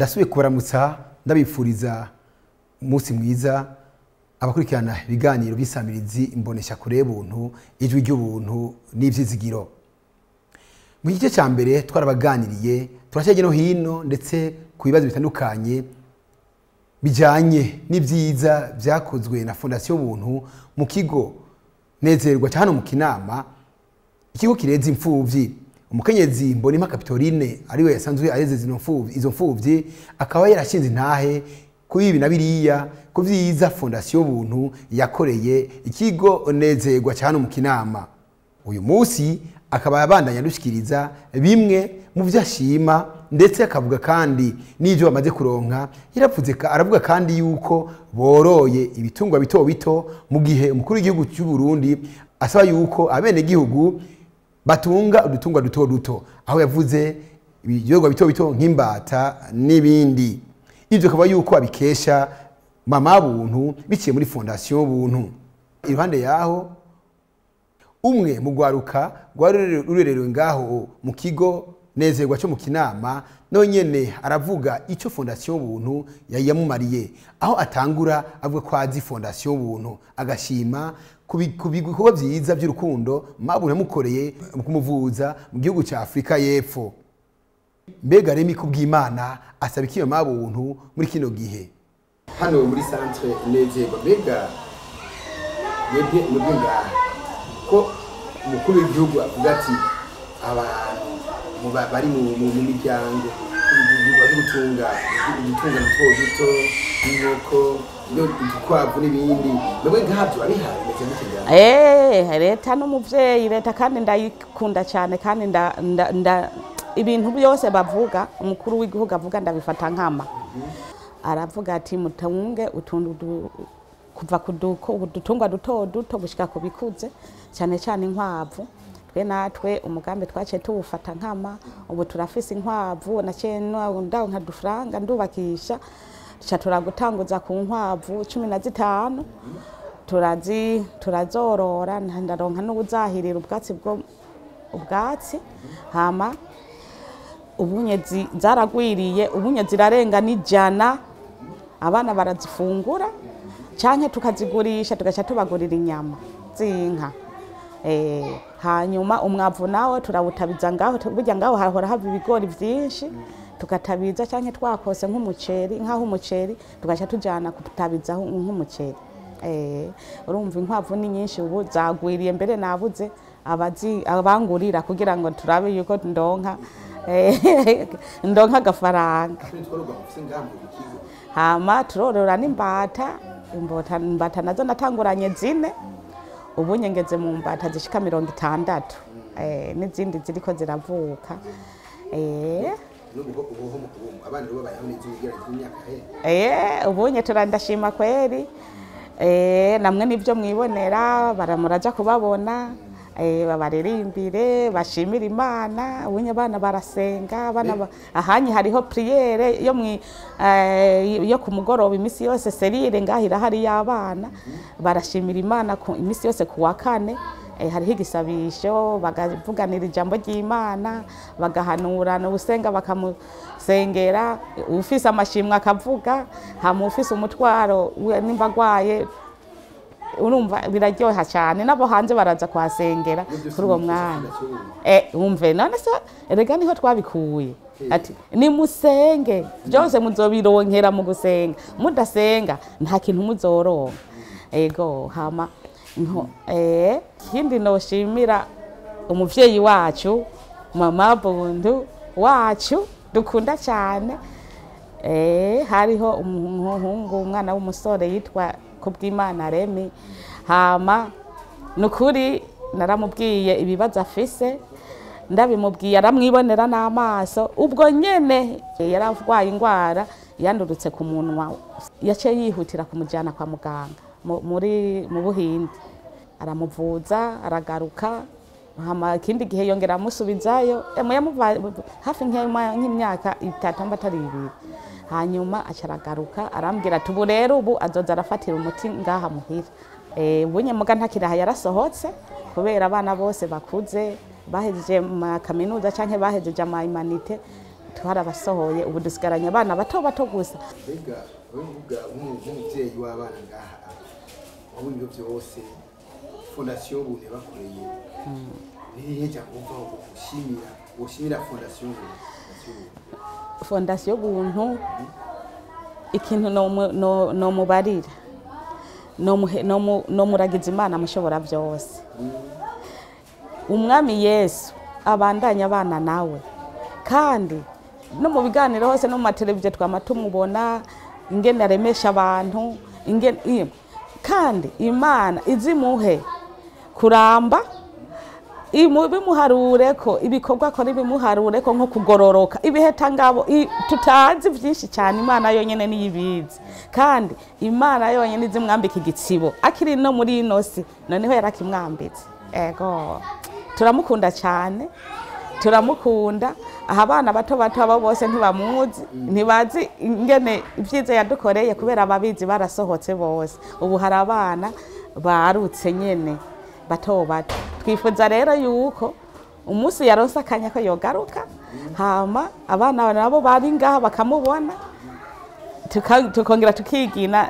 ndasubiye kubaramutsa ndabifuriza umunsi mwiza abakurikirana ibiganiro by'isamirizi imbonesha kure buntu ijwi ry'ubuntu n'ivyizigiro. Mu gice cya mbere twarabaganiriye turashyaje no hino ndetse ku bibazo bitandukanye bijanye n'ivyiza vyakozwe na Fondation Buntu mu kigo nezerwa cyane mu Kinama, ikigo kireza imfuvyi. Umukenyezi Mbonimpa Capitoline ariwe yasanzwe areze izo mfuvyi akaba yarashinze intahe kuri ibi na biriya ku vyiza Fondation Buntu yakoreye ikigo nezerwa cyane mu Kinama. Uyu munsi akaba yabandanya dushikiriza bimwe mu vyashima ndetse akavuga kandi n'ivyo bamaze kuronka. Aravuga kandi yuko boroye ibitungwa bito bito mu gihe umukuru w'igihugu cy'u Burundi asaba yuko abene gihugu batunga udutungwa duto duto, aho yavuze ibiryogo bito bito nk'imbata n'ibindi. Ivyo akaba yuko abikesha Mama Buntu biciye muri Fondation Buntu. Iruhande yaho umwe mu gwaruka rwarurerewe ngaho mu kigo nezerwa cyo mu Kinama no nyene aravuga ico Fondation Buntu yamumariye, aho atangura avuga ko azi Fondation Buntu agashima kubikorwa vyiza by'urukundo Mabuntu yamukoreye mu kumuvuza mu gihugu cya Afrika y'Epfo. Mbega Remi Kubwimana asaba ikiyo Mabuntu muri kino gihe hano muri centre nezerwa. Mbega mwebwe ngaha ko umukuru w'igihugu avuga ati abantu bari mu miryango bari gutunga duto duto n'inkoko n'udukwavu n'ibindi, mwebwe ngavyo abihaye meze mutega? Leta n'umuvyeyi, leta kandi ndayikunda cyane kandi ibintu byose bavuga umukuru w'igihugu avuga ndabifata nkama. Aravuga ati mutunge utuntu kuva kudutungwa duto duto gushika kubikuze cyane cyane inkwavu. Twe natwe umugambi twace tuwufata nkama. Ubu turafise inkwavu na cyenwa ndaho nka dufranga ndubakisha turagutanguza ku nkwavu 15 turazorora ndaronka n'ubuzahirira ubwatsi hama ubunye zaragwiriye, ubunye zirarenga n'ijana. Abana barazifungura canke tukazigurisha tugaca tubagurira inyama z'inka. Hanyuma umwavu nawe turawutabiza ngaho, burya ngaho hahora hava ibigori vyinshi tukatabiza canke twakose nk'umuceri nkaho umuceri tugaca tujana kutabiza nk'umuceri. Urumva inkwavu ni nyinshi ubu zagwiriye, mbere nabuze abangurira kugira ngo turabe yuko ndonka agafaranga. Hama turorora n'imbata, imbata nazo natanguranye 4, ubu ngeze mu mbata zishika 60, n'izindi ziriko ziravuka. Ubunye turandashima kweri. Namwe nivyo mwibonera baramuraja kubabona, babaririmbire bashimira Imana. Ubunye abana barasenga, abana ahanyi hariho priere yo ku mugoroba imisi yose serire ngahira hari y'abana barashimira Imana ku imisi yose ku wa kane. Hariho igisabisho bagavuganira ijambo ry'Imana, bagahanurana ubusenga bakamusengera, ufise amashimwe akavuga, hama ufise umutwaro n'imbagwaye. Urumva biraryoha cyane, nabo hanze baraza kuhasengera kuri uwo mwanya. Umve none se erega niho twabikuye ati ni musenge byose muzobironkera mu gusenga, mudasenga nta kintu muzoronka. Hama kindi noshimira umuvyeyi wacu Mama Buntu wacu dukunda cyane. Hariho umuhungu umwana w'umusore yitwa Kubwimana Remi. Hama nukuri naramubwiye ibibazo afise, ndabimubwiye aramwibonera n'amaso. Ubwo nyene yaravwaye ingwara yandurutse ku munwa, yace yihutira kumujyana kwa muganga mu Buhindi. Aramuvuza aragaruka, hama kindi gihe yongera amusubizayo hafi nk'imyaka 3 mbatari 2. Hanyuma acaragaruka arambwira ati ubu rero ubu azoza arafatira umuti ngaha muhira. Ubunye muga ntakiraha yarasohotse kubera abana bose bakuze bahejeje mu kaminuza canke bahejeje ama humanite twarabasohoye ubu dusigaranye abana bato bato gusa. mbega wowe uvuga nk'umubyeyi w'abana ngaha wabona ibyo byose fondasiyo buntu yabakoreye nihe cyangwa wumva ushimira fondasiyo buntu? Fondasiyo buntu ikintu no mubarira no muragiza Imana mushobora byose. Umwami Yesu abandanya abana nawe, kandi no mu biganiro hose no mu mateleviziyo twama tumubona ingene aremesha abantu, kandi Imana izimuhe kuramba bimuharure ko ibikorwa akora bimuharure ko nko kugororoka ibiheta ngabo tutazi byinshi cyane. Imana yonyene niyibizi, kandi Imana yonyene izimwambika igitsibo akiri no muri inosi noneho yarakimwambitse. Ego turamukunda cyane, turamukunda. Aha abana bato bato abo bose ntibamuzi, ntibazi ingene ibyiza yadukoreye kubera ababizi barasohotse bose. Ubu hari abana barutse nyene bato bato. Twifuza rero yuko umunsi yaronse akanya ko yogaruka, hama abana nabo bari ngaha bakamubona, tukongera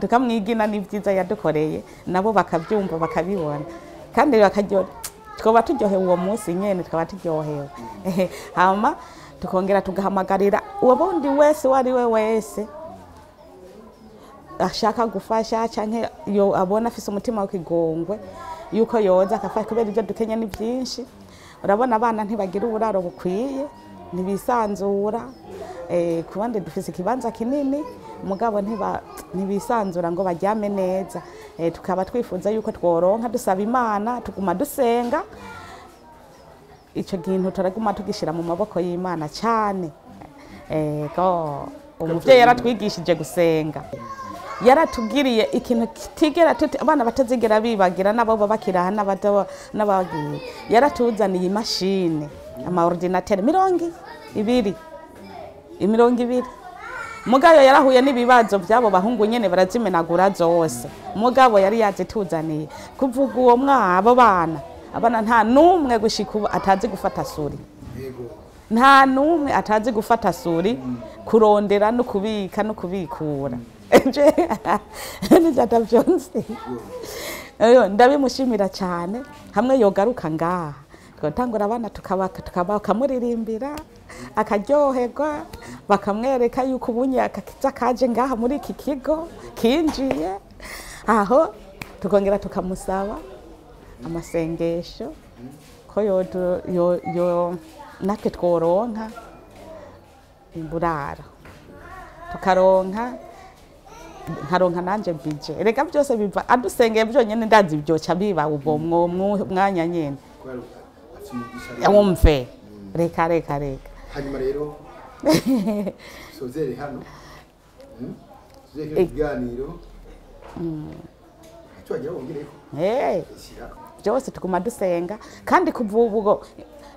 tukamwigina n'ibyiza yadukoreye, nabo bakabyumva bakabibona, kandi bakaryoha. Twaba turyohewe uwo munsi nyene, twaba turyohewe. Hama tukongera tugahamagarira ubundi wese wari we wese ashaka gufasha canke yo abona afise umutima w'ikigongwe yuko yoza akafasha, kubera ibyo dukenye ni byinshi. Urabona abana ntibagira uburaro bukwiye, ntibisanzura, kubandi dufise ikibanza kinini mugabo ntibisanzura ngo baryame neza. Tukaba twifuza yuko tworonka, dusaba Imana, tuguma dusenga. Ico kintu turaguma tugishira mu maboko y'Imana cyane. Ko umuvyeyi yaratwigishije gusenga, yaratugiriye ikintu kitigera tuti abana batazigera bibagira, nabo babakiraha n'abagiye. Yaratuzaniye imashine ama ordinateur 200 mugayo yarahuye n'ibibazo byabo bahungu nyene barazimenagura zose, mugabo yari yazituzaniye. Kuvuga uwo mwabo abana nta numwe gushika ubu atazi gufata suri, nta numwe atazi gufata suri, kurondera no kubika no kubikura. Nijatavyonse ndabimushimira cyane. Hamwe yogaruka ngaha twatangura abana tukamuririmbira akaryoherwa, bakamwereka yuko ubunye akakiza kaje ngaha muri iki kigo kinjiye aho, tukongera tukamusaba amasengesho ko yo natwe tworonka imburaro, nkaronka nanje bije. Reka byose biva adusengeye byonyene, ndazi byoca biba ubwo mwanya nyene. Umve reka hanyuma rero sozere hano ikiganiro twagira wongereko byose tuguma dusenga, kandi kuva ubwo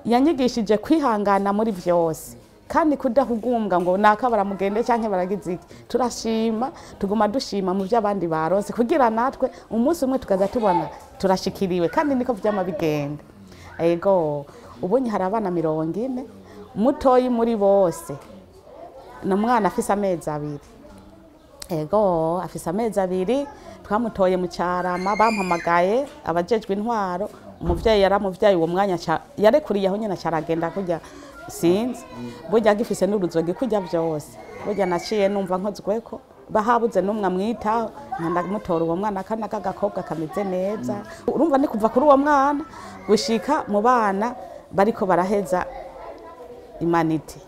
yanyigishije kwihangana muri byose, kandi kudahugumbwa ngo nakabara mugende cyangwa baragize iki. Turashima, tuguma dushima mu by'abandi baronse, kugira natwe umunsi umwe tukaza tubona turashikiriwe, kandi niko vyama bigenda. Ego ubunye hari abana 40, mutoyi muri bose na mwana afise amezi 2. Ego afise amezi 2, twamutoye mu Cyarama, bampamagaye abajejwe intwaro. Umuvyeyi yaramuvyaye uwo mwanya yarekuriye aho nyene cyaragenda kujya sinzi, burya gifise n'uruzogi kujya byose. Burya naciye numva nkozweko, bahabuze n'umwe amwitaho, ndamutora uwo mwana kana kagakobwa kameze neza. Urumva ni kuva kuri uwo mwana gushika mu bana bariko baraheza imanite.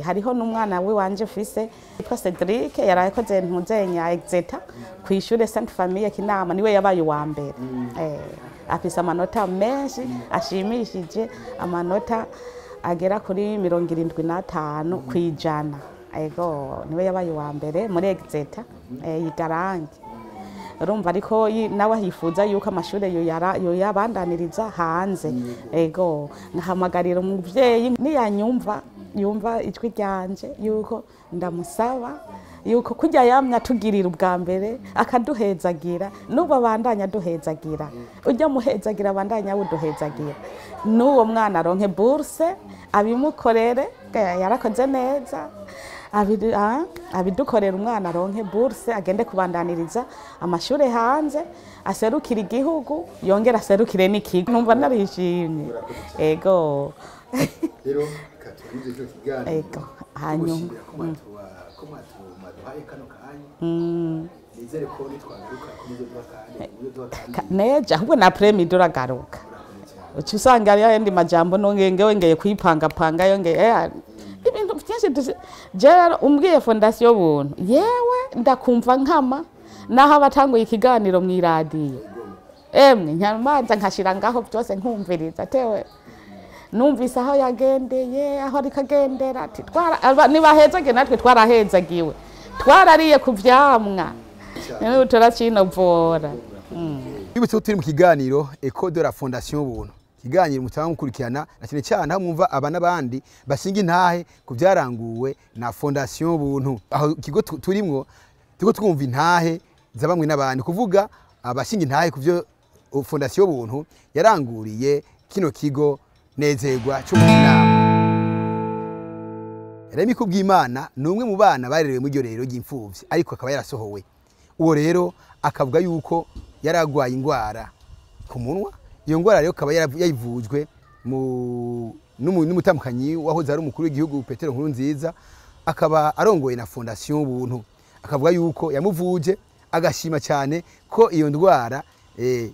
Hariho n'umwana we wanje fise yitwa Cedric, yarakoze ntuzenya exeta kwishure Sainte Famille Kinama, niwe yabaye wa mbere. Afise amanota menshi ashimishije, amanota agera kuri 75 kwijana. Ego niwe yabaye wa mbere muri exeta yidarangi. Urumva ariko nawe hifuza yuko amashure yo yabandaniriza hanze. Ego nkahamagarira umuvyeyi niyanyumva yumva ijwi ryanje yuko ndamusaba yuko kujya yamya tugirira ubwa mbere akaduhezagira, nuba bandanya duhezagira, ujya muhezagira bandanya wuduhezagira, nuwo mwana aronke bourse abimukorere, yarakoze neza abidukorera umwana aronke bourse agende kubandaniriza amashuri hanze aserukira igihugu yongera aserukire n'ikigo numva narishimye ego rero katurize cyo kiganiro ego hanyuma ko mwaduhaye kano kanya nizere ko nitwagaruka ko muzo neja ahubwo na premi duragaruka uci usanga ari yandi majambo wengeye kwipangapanga yongeye ibintu byinshi jero umbwiye fondation buntu yewe ndakumva nkama naho abatanguye ikiganiro mu iradiyo emwe nyamanza nkashira ngaho byose nkumviriza tewe numvise aho yagendeye aho rikagendera ati nibahezage natwe twarahezagiwe twarariye ku vyamwa niwe turacinovora ibutse turi mu kiganiro Eco de la Fondation buntu kiganiro mutanga mukurikirana na cyane cyane aho mwumva abana bandi bashinga intahe ku byaranguwe na Fondation buntu aho kigo turimwo tuko twumva intahe za bamwe n'abandi kuvuga abashinga intahe ku byo Fondation buntu yaranguriye kino kigo nezerwa cyo mu nama Remi Kubwimana ni umwe mu bana barerewe mu rero ry'imfuvyi ariko akaba yarasohowe uwo rero akavuga yuko yaragwaye ingwara ku munwa iyo ngwara rero akaba yayivujwe n'umutamukanyi wahoze ari umukuru w'igihugu Petero Nkurunziza akaba arongoye na Fondation buntu akavuga yuko yamuvuje agashima cyane ko iyo ndwara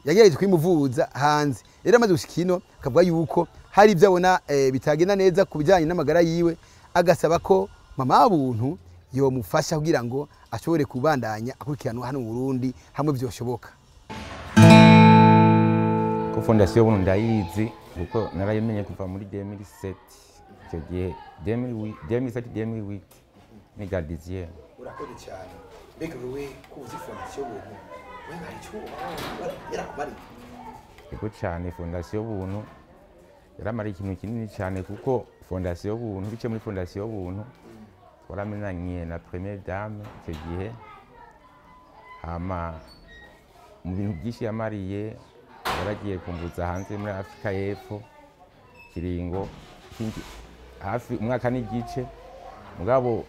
yagerageje kwimuvuza hanze rero amaze gushikino akavuga yuko hari ibyo abona bitagenda neza ku bijyanye n'amagara yiwe agasaba ko mama buntu yomufasha kugira ngo ashobore kubandanya akurikiranwa hano mu Burundi hamwe byoshoboka ko Fondation buntu ndayizi kuko narayimenye kuva muri 2007 icyo gihe 2007 ni gardizier urakoze cyane mbega wewe kuzi Fondation buntu we hari cyo yarakubari ego cyane Fondation buntu yaramara ikintu kinini cyane kuko Fondation buntu bice muri Fondation buntu twaramenanye na première dame icyo gihe hama mu bintu byinshi yamariye yaragiye kumbuza hanze muri Afrika y'Epfo kiringo hafi umwaka n'igice mugabo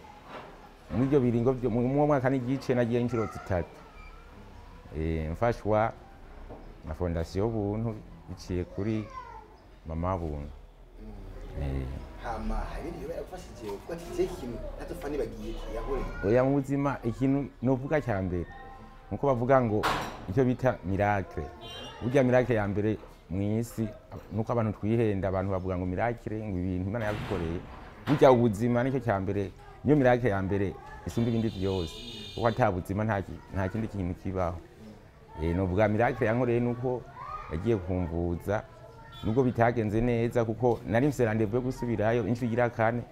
muri byo biringo byo mu mwaka n'igice nagiye inshuro zitatu mfashwa na Fondation buntu biciye kuri mama buntu hama hari iyo yarafashije kuko atize ikintu natofani bagiye kiyahore oya mu buzima ikintu novuga cyambere nkuko bavuga ngo icyo bita miracle burya miracle ya mbere mu isi nuko abantu twihenda abantu bavuga ngo miracle ngo ibintu Imana yagukoreye burya ubuzima nicyo cyambere niyo miracle ya mbere isumba ibindi byose kuko atabuzima nta kindi kintu kibaho novuga miracle yankoreye nuko yagiye kumvuza nubwo bitagenze neza kuko nari mfise rendez-vous yo gusubirayo inshuro igira kane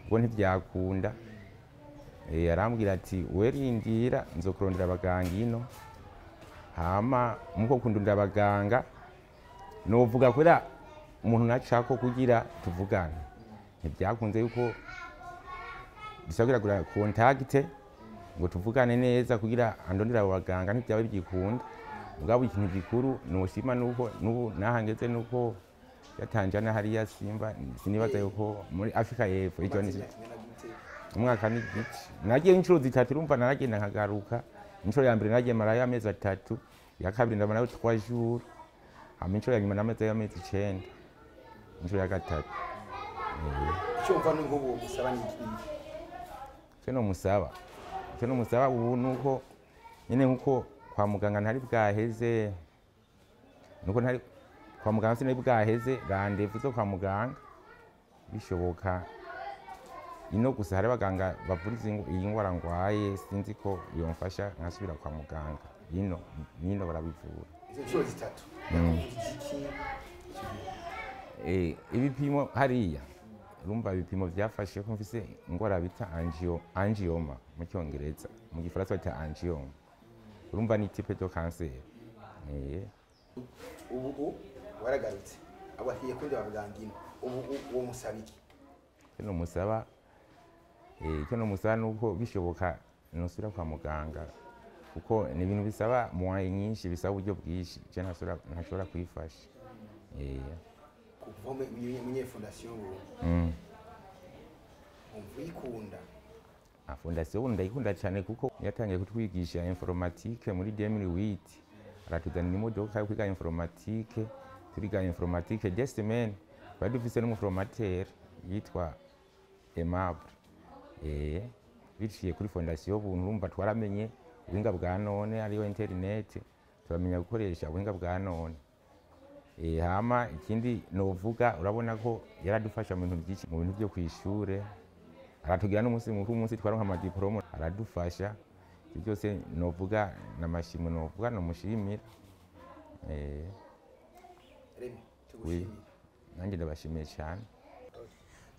ngo ntibyakunda arambwira ati werindira nzokurondera abaganga ino hama muko kundundira abaganga novuga kwera umuntu nacako kugira tuvugane ntibyakunze yuko bisabira kugura contact ngo tuvugane neza kugira andondera abaganga ntibyawe byikunda mugabo ikintu gikuru noshima nuko nubu nahangeze nuko yatanjana hariya Simba sinibaza yuko muri Afrika y'Epfo icyo ni umwaka n'igice nagiye inshuro zitatu urumva naragenda nkagaruka inshuro ya mbere nagiye marayo amezi 3 ya kabiri ndamara 3 jours hama inshuro ya nyuma nameze amezi 9 inshuro ya gatatu icyo mva n'ubu musaba n'iki cyo no musaba ubu nuko nyine nkuko kwa muganga ntari bwaheze nuko ntari kwa muganga sinari bwaheze rendez-vous zo kwa muganga bishoboka ino gusa hari abaganga bavuriza iyi ngwara ngwaye sinzi ko yomfasha nkasubira kwa muganga ino barabivura inshuro zitatu ibipimo hariya urumva ibipimo byafashe ko mfise ingwara bita angioma mu cyongereza mu gifaransa bita angioma urumva ni type de cancer ubu waragarutse abahiye kuri abaganga ino uwo musabiki icyo musaba nuko bishoboka nosubira kwa muganga kuko ni ibintu bisaba moye nyinshi bisaba uburyo bwinshi je ntashobora kwifasha kuva mu Fondation uyikunda fondasiyo ubu ndayikunda cyane kuko yatangiye kutwigisha informatique muri 2008 aratuzanira imodoka yo kwiga informatique turiga informatique des semaines twari dufise n'umuformateur yitwa Aimable biciye kuri fondasiyo buntu urumva twaramenye ubuhinga bwa none ariyo internet turamenya gukoresha ubuhinga bwa none hama ikindi novuga urabona ko yaradufasha mu bintu byinshi mu bintu byo kwishure aratugira n'umunsi mukuru umunsi twaronka amadiplome aradufasha ibyo byose novuga namashimwe novuga nomushimira nanjye ndabashimiye cyane.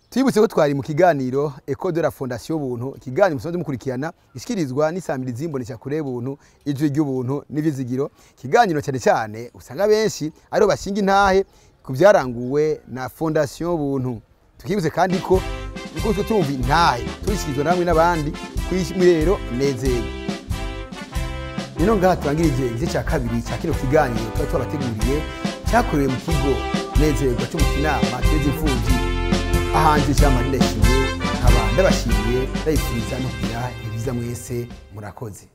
Twibutse ko twari mu kiganiro Eco de la Fondation Buntu, ikiganiro musanzwe mukurikirana ishikirizwa n'isamirizi imbonesha kure buntu ijwi ry'ubuntu n'ibizigiro. Ikiganiro cyane cyane usanga benshi ariho bashinga intahe ku byaranguwe na Fondation Buntu. Tukibutse kandi ko uko tumva intahe turishikirizwa namwe n'abandi kwishimiro nezero. Nino ngaha turangirije igice cya kabiri cya kino kiganiro twabateguriye cyakorewe mu kigo nezerwa cyo mu kinama tweze imfuvyi ahanje cyama ndashimye nkaba ndabashimiye ndayifuriza no kugira ibiza mwese murakoze.